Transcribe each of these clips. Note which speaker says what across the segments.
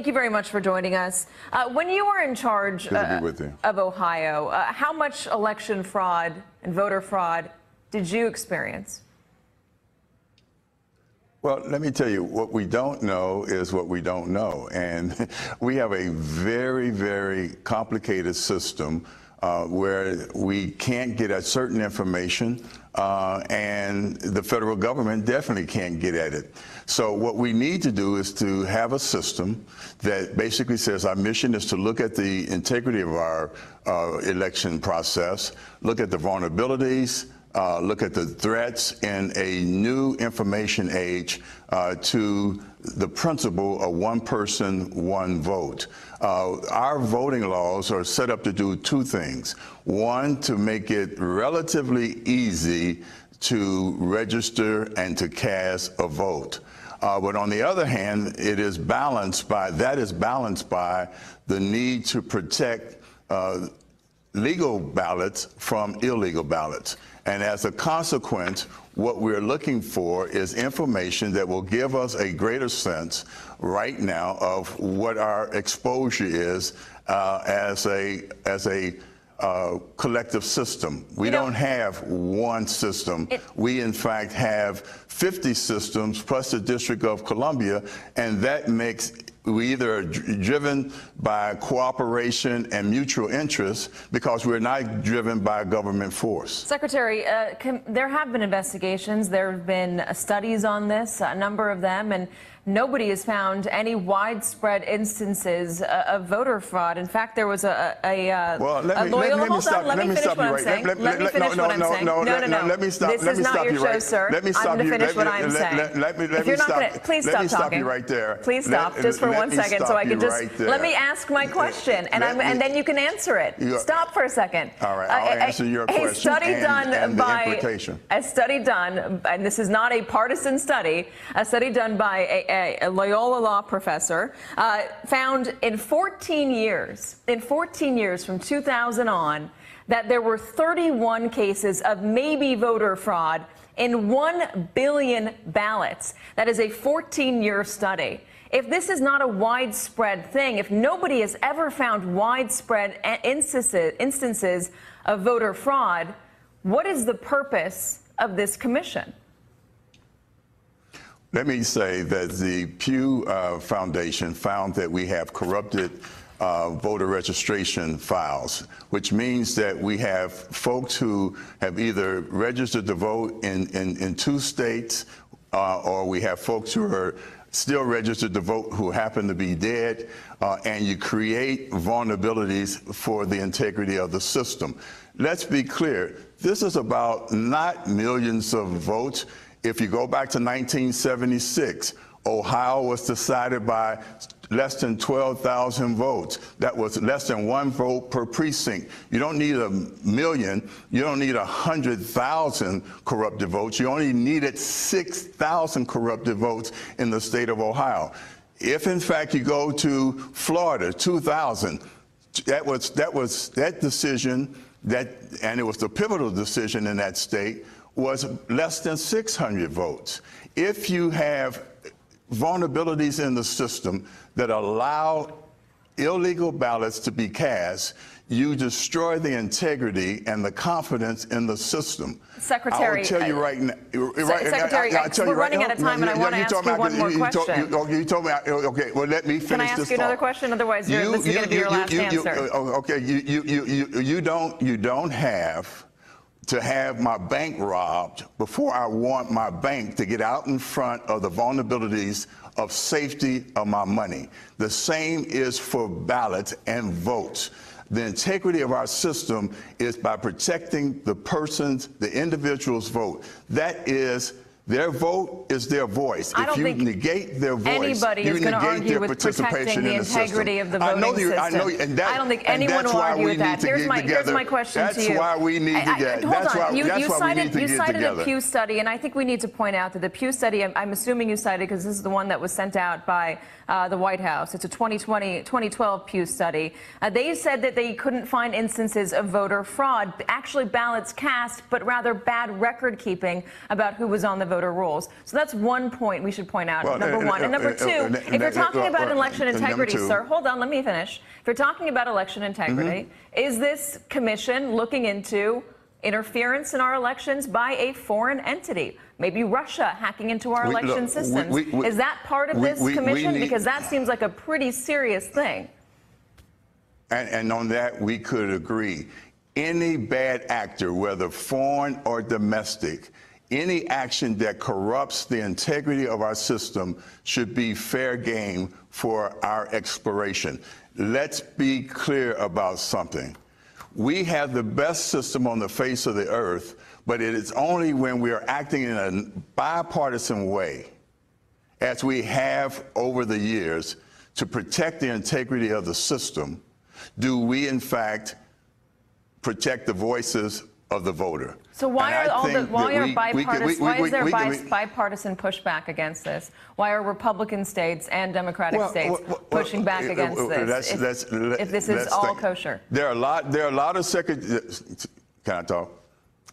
Speaker 1: thank you very much for joining us. When you were in charge of Ohio, how much election fraud and voter fraud did you experience?
Speaker 2: Well, let me tell you, what we don't know is what we don't know. And we have a very, very complicated system where we can't get at certain information, and the federal government definitely can't get at it. So what we need to do is to have a system that basically says our mission is to look at the integrity of our election process, look at the vulnerabilities, look at the threats in a new information age to the principle of one person, one vote. Our voting laws are set up to do two things. One, to make it relatively easy to register and to cast a vote. But on the other hand, that is balanced by the need to protect legal ballots from illegal ballots. And as a consequence, what we're looking for is information that will give us a greater sense right now of what our exposure is as a collective system. We don't have one system. We, in fact, have 50 systems plus the District of Columbia, and that makes we either are driven by cooperation and mutual interest because we're not driven by government force.
Speaker 1: Secretary, there have been investigations, there have been studies on this, a number of them, and nobody has found any widespread instances of voter fraud. In fact, there was a Loyola. Hold on, let me finish what I'm saying. Let me finish what I'm saying. No.
Speaker 2: Let me stop.
Speaker 1: This is not your show, sir.
Speaker 2: Let me stop.
Speaker 1: I'm going to finish what I'm saying. If you're not going to, please stop talking.
Speaker 2: Right there.
Speaker 1: Please stop, just for 1 second, so I can just let me ask my question, and then you can answer it. Stop for a second.
Speaker 2: All right, I'll answer your question.
Speaker 1: A study done by and this is not a partisan study, a study done by a Loyola law professor, found in 14 years from 2000 on, that there were 31 cases of maybe voter fraud in 1 billion ballots. That is a 14-year study. If this is not a widespread thing, if nobody has ever found widespread instances of voter fraud, what is the purpose of this commission?
Speaker 2: Let me say that the Pew Foundation found that we have corrupted voter registration files, which means that we have folks who have either registered to vote in 2 states, or we have folks who are still registered to vote who happen to be dead, and you create vulnerabilities for the integrity of the system. Let's be clear, this is about not millions of votes. If you go back to 1976, Ohio was decided by less than 12,000 votes. That was less than 1 vote per precinct. You don't need 1 million. You don't need 100,000 corrupted votes. You only needed 6,000 corrupted votes in the state of Ohio. If, in fact, you go to Florida, 2,000, that decision, and it was the pivotal decision in that state, was less than 600 votes. If you have vulnerabilities in the system that allow illegal ballots to be cast, you destroy the integrity and the confidence in the system.
Speaker 1: Secretary,
Speaker 2: I will tell you right now.
Speaker 1: Secretary, we're running out of time, and I want to ask you one more question.
Speaker 2: You told me. Okay, well, let me finish this.
Speaker 1: Can I ask you another question? Otherwise, this is going to be your last answer.
Speaker 2: Okay, you don't have to have my bank robbed before I want my bank to get out in front of the vulnerabilities of safety of my money. The same is for ballots and votes. The integrity of our system is by protecting the person's, the individual's vote. That is, their vote is their voice. If you negate their voice, you negate their participation in the system.
Speaker 1: Integrity of the voting system.
Speaker 2: I know, and I
Speaker 1: don't think anyone will argue with that. Here's my question to you.
Speaker 2: That's why we need to get.
Speaker 1: Hold on. You cited a Pew study, and I think we need to point out that the Pew study, I'm assuming you cited because this is the one that was sent out by the White House. It's a 2012 Pew study. They said that they couldn't find instances of voter fraud, actually ballots cast, but rather bad record keeping about who was on the voter rolls. So that's one point we should point out, number one. And number two, if you're talking about election integrity, sir, hold on, let me finish. If you're talking about election integrity, is this commission looking into interference in our elections by a foreign entity? Maybe Russia hacking into our election systems. Is that part of this commission? Because that seems like a pretty serious thing.
Speaker 2: And on that, we could agree. Any bad actor, whether foreign or domestic, any action that corrupts the integrity of our system should be fair game for our exploration. Let's be clear about something. We have the best system on the face of the earth, but it is only when we are acting in a bipartisan way, as we have over the years, to protect the integrity of the system, do we, in fact, protect the voices of the voter.
Speaker 1: So why is there bipartisan pushback against this? Why are Republican states and Democratic states pushing back against this? If this is all kosher,
Speaker 2: there are a lot of secretaries. Can I talk?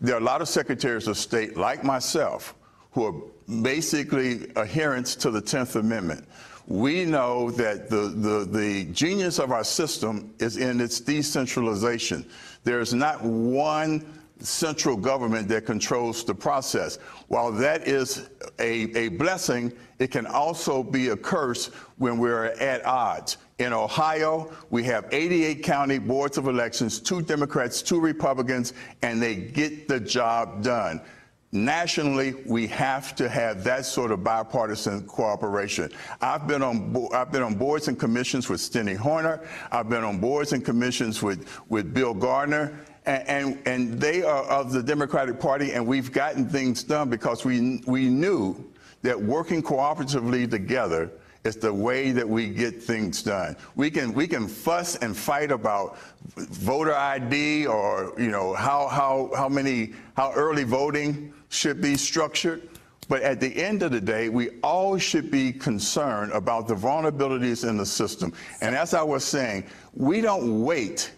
Speaker 2: There are a lot of secretaries of state like myself who are basically adherents to the 10th Amendment. We know that the genius of our system is in its decentralization. There is not one central government that controls the process. While that is a blessing, it can also be a curse when we're at odds. In Ohio, we have 88 county boards of elections, 2 Democrats, 2 Republicans, and they get the job done. Nationally, we have to have that sort of bipartisan cooperation. I've been on boards and commissions with Steny Horner. I've been on boards and commissions with Bill Gardner, and they are of the Democratic Party, and we've gotten things done because we knew that working cooperatively together is the way that we get things done. We can fuss and fight about voter ID or how early voting should be structured, but at the end of the day, we all should be concerned about the vulnerabilities in the system. And as I was saying, we don't wait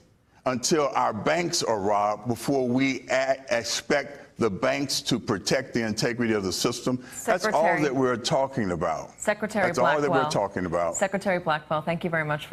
Speaker 2: until our banks are robbed before we expect the banks to protect the integrity of the system. That's all that we're talking about.
Speaker 1: Secretary Blackwell.
Speaker 2: That's all that we're talking about.
Speaker 1: Secretary Blackwell, thank you very much for